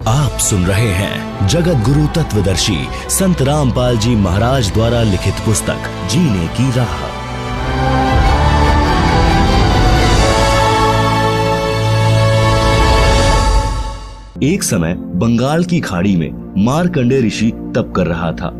आप सुन रहे हैं जगत गुरु तत्वदर्शी संत रामपाल जी महाराज द्वारा लिखित पुस्तक जीने की राह। एक समय बंगाल की खाड़ी में मार्कंडेय ऋषि तप कर रहा था।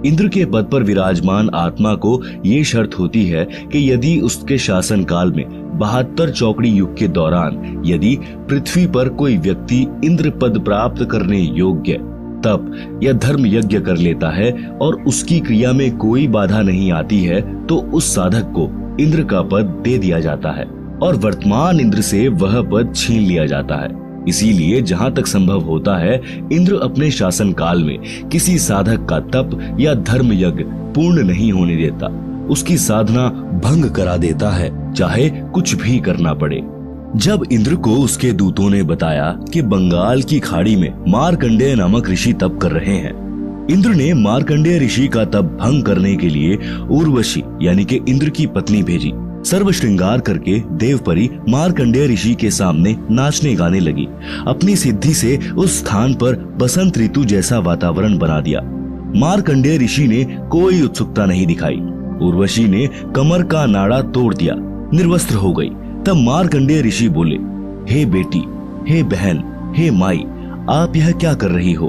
इंद्र के पद पर विराजमान आत्मा को ये शर्त होती है कि यदि उसके शासन काल में 72 चौकड़ी युग के दौरान यदि पृथ्वी पर कोई व्यक्ति इंद्र पद प्राप्त करने योग्य तप या धर्म यज्ञ कर लेता है और उसकी क्रिया में कोई बाधा नहीं आती है, तो उस साधक को इंद्र का पद दे दिया जाता है और वर्तमान इंद्र से वह पद छीन लिया जाता है। इसीलिए जहाँ तक संभव होता है, इंद्र अपने शासन काल में किसी साधक का तप या धर्म यज्ञ पूर्ण नहीं होने देता, उसकी साधना भंग करा देता है, चाहे कुछ भी करना पड़े। जब इंद्र को उसके दूतों ने बताया कि बंगाल की खाड़ी में मार्कंडेय नामक ऋषि तप कर रहे हैं, इंद्र ने मार्कंडेय ऋषि का तप भंग करने के लिए उर्वशी यानी कि इंद्र की पत्नी भेजी। सर्व श्रृंगार करके देवपरी मार्कंडेय ऋषि के सामने नाचने गाने लगी। अपनी सिद्धि से उस स्थान पर बसंत ऋतु जैसा वातावरण बना दिया। मार्कंडेय ऋषि ने कोई उत्सुकता नहीं दिखाई। उर्वशी ने कमर का नाड़ा तोड़ दिया, निर्वस्त्र हो गई। तब मार्कंडेय ऋषि बोले, हे बेटी, हे बहन, हे माई, आप यह क्या कर रही हो?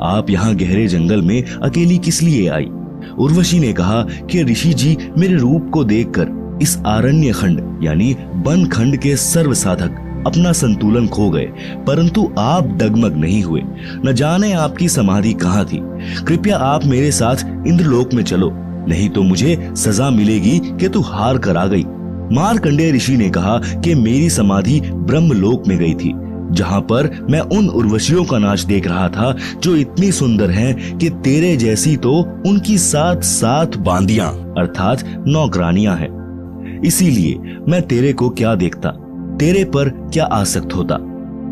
आप यहाँ गहरे जंगल में अकेली किस लिए आई? उर्वशी ने कहा कि ऋषि जी मेरे रूप को देखकर इस आरण्य खंड यानी वन खंड के सर्व साधक अपना संतुलन खो गए, परंतु आप डगमग नहीं हुए। न जाने आपकी समाधि कहाँ थी। कृपया आप मेरे साथ इंद्रलोक में चलो, नहीं तो मुझे सजा मिलेगी कि तू हार कर आ गई। मार्कंडेय ऋषि ने कहा कि मेरी समाधि ब्रह्मलोक में गई थी, जहाँ पर मैं उन उर्वशियों का नाच देख रहा था जो इतनी सुंदर हैं कि तेरे जैसी तो उनकी 7 बांदियां अर्थात नौकरानियां हैं। इसीलिए मैं तेरे को क्या देखता, तेरे पर क्या आसक्त होता।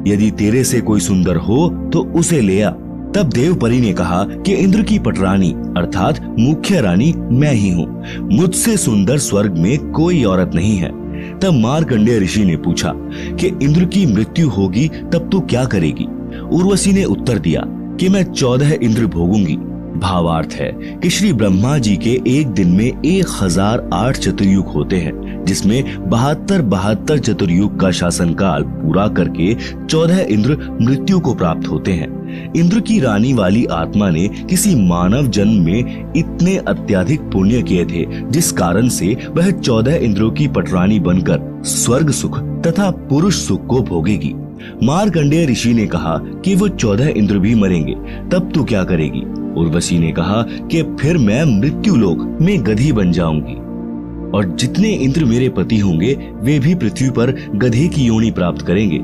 यदि तेरे से कोई सुंदर हो तो उसे ले आ। तब देवपरी ने कहा कि इंद्र की पटरानी अर्थात मुख्य रानी मैं ही हूँ, मुझसे सुंदर स्वर्ग में कोई औरत नहीं है। तब मार्कंडेय ऋषि ने पूछा कि इंद्र की मृत्यु होगी तब तू क्या करेगी? उर्वशी ने उत्तर दिया कि मैं 14 इंद्र भोगूंगी। भावार्थ है कि श्री ब्रह्मा जी के एक दिन में 1008 चतुर्युग होते हैं, जिसमें 72 चतुर्युग का शासन काल पूरा करके 14 इंद्र मृत्यु को प्राप्त होते हैं। इंद्र की रानी वाली आत्मा ने किसी मानव जन्म में इतने अत्यधिक पुण्य किए थे, जिस कारण से वह 14 इंद्रों की पटरानी बनकर स्वर्ग सुख तथा पुरुष सुख को भोगेगी। मार्कंडेय ऋषि ने कहा कि वो 14 इंद्र भी मरेंगे, तब तू क्या करेगी? उर्वशी ने कहा कि फिर मैं मृत्यु लोक में गधी बन जाऊंगी और जितने इंद्र मेरे पति होंगे वे भी पृथ्वी पर गधे की योनि प्राप्त करेंगे।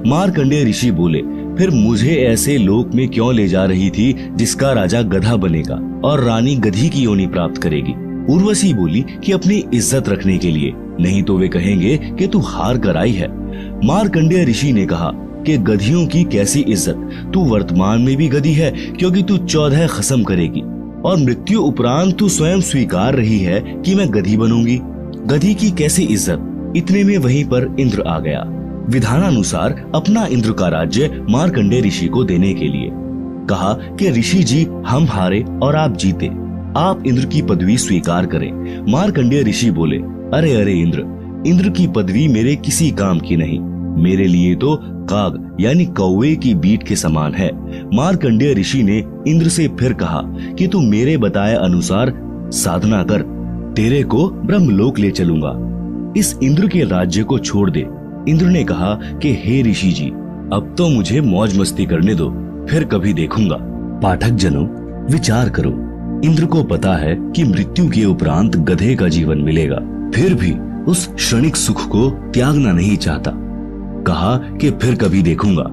मार्कंडेय ऋषि बोले, फिर मुझे ऐसे लोक में क्यों ले जा रही थी जिसका राजा गधा बनेगा और रानी गधी की योनि प्राप्त करेगी? उर्वशी बोली कि अपनी इज्जत रखने के लिए, नहीं तो वे कहेंगे कि तू हार कर आई है। मार्कंडेय ऋषि ने कहा कि गधियों की कैसी इज्जत, तू वर्तमान में भी गधी है क्योंकि तू 14 खसम करेगी और मृत्यु उपरांत तू स्वयं स्वीकार रही है कि मैं गधी बनूंगी। गधी की कैसी इज्जत? इतने में वहीं पर इंद्र आ गया। विधानानुसार अपना इंद्र का राज्य मार्कंडेय ऋषि को देने के लिए कहा कि ऋषि जी हम हारे और आप जीते, आप इंद्र की पदवी स्वीकार करें। मार्कंडेय ऋषि बोले, अरे अरे इंद्र की पदवी मेरे किसी काम की नहीं, मेरे लिए तो काग यानी कौवे की बीट के समान है। मार्कंडेय ऋषि ने इंद्र से फिर कहा कि तू मेरे बताए अनुसार साधना कर, तेरे को ब्रह्मलोक ले चलूंगा। इस इंद्र के राज्य को छोड़ दे। इंद्र ने कहा कि हे ऋषि जी, अब तो मुझे मौज मस्ती करने दो, फिर कभी देखूंगा। पाठक जनों, विचार करो, इंद्र को पता है कि मृत्यु के उपरांत गधे का जीवन मिलेगा, फिर भी उस क्षणिक सुख को त्यागना नहीं चाहता। कहा कि फिर कभी देखूंगा।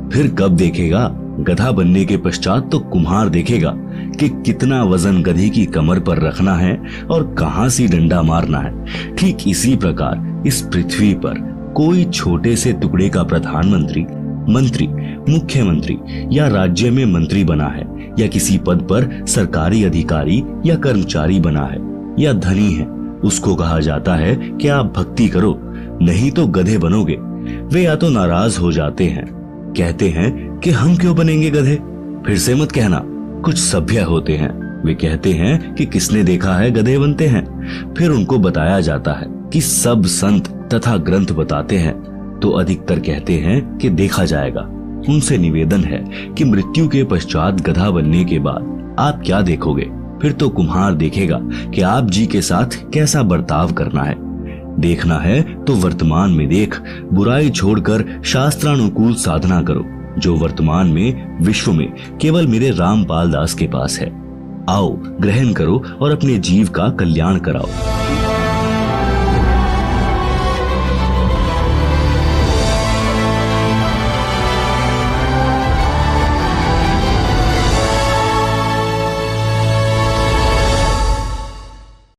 फिर कब देखेगा? गधा बनने के पश्चात तो कुम्हार देखेगा कि कितना वजन गधे की कमर पर रखना है और कहां से डंडा मारना है। ठीक इसी प्रकार इस पृथ्वी पर कोई छोटे से टुकड़े का प्रधानमंत्री, मंत्री, मुख्यमंत्री या राज्य में मंत्री बना है या किसी पद पर सरकारी अधिकारी या कर्मचारी बना है या धनी है, उसको कहा जाता है कि आप भक्ति करो, नहीं तो गधे बनोगे। वे या तो नाराज हो जाते हैं, कहते हैं कि हम क्यों बनेंगे गधे? फिर से मत कहना। कुछ सभ्य होते हैं, वे कहते हैं कि किसने देखा है गधे बनते हैं। फिर उनको बताया जाता है कि सब संत तथा ग्रंथ बताते हैं, तो अधिकतर कहते हैं कि देखा जाएगा। उनसे निवेदन है कि मृत्यु के पश्चात गधा बनने के बाद आप क्या देखोगे? फिर तो कुम्हार देखेगा कि आप जी के साथ कैसा बर्ताव करना है। देखना है तो वर्तमान में देख, बुराई छोड़कर शास्त्रानुकूल साधना करो, जो वर्तमान में विश्व में केवल मेरे रामपाल दास के पास है। आओ ग्रहण करो और अपने जीव का कल्याण कराओ।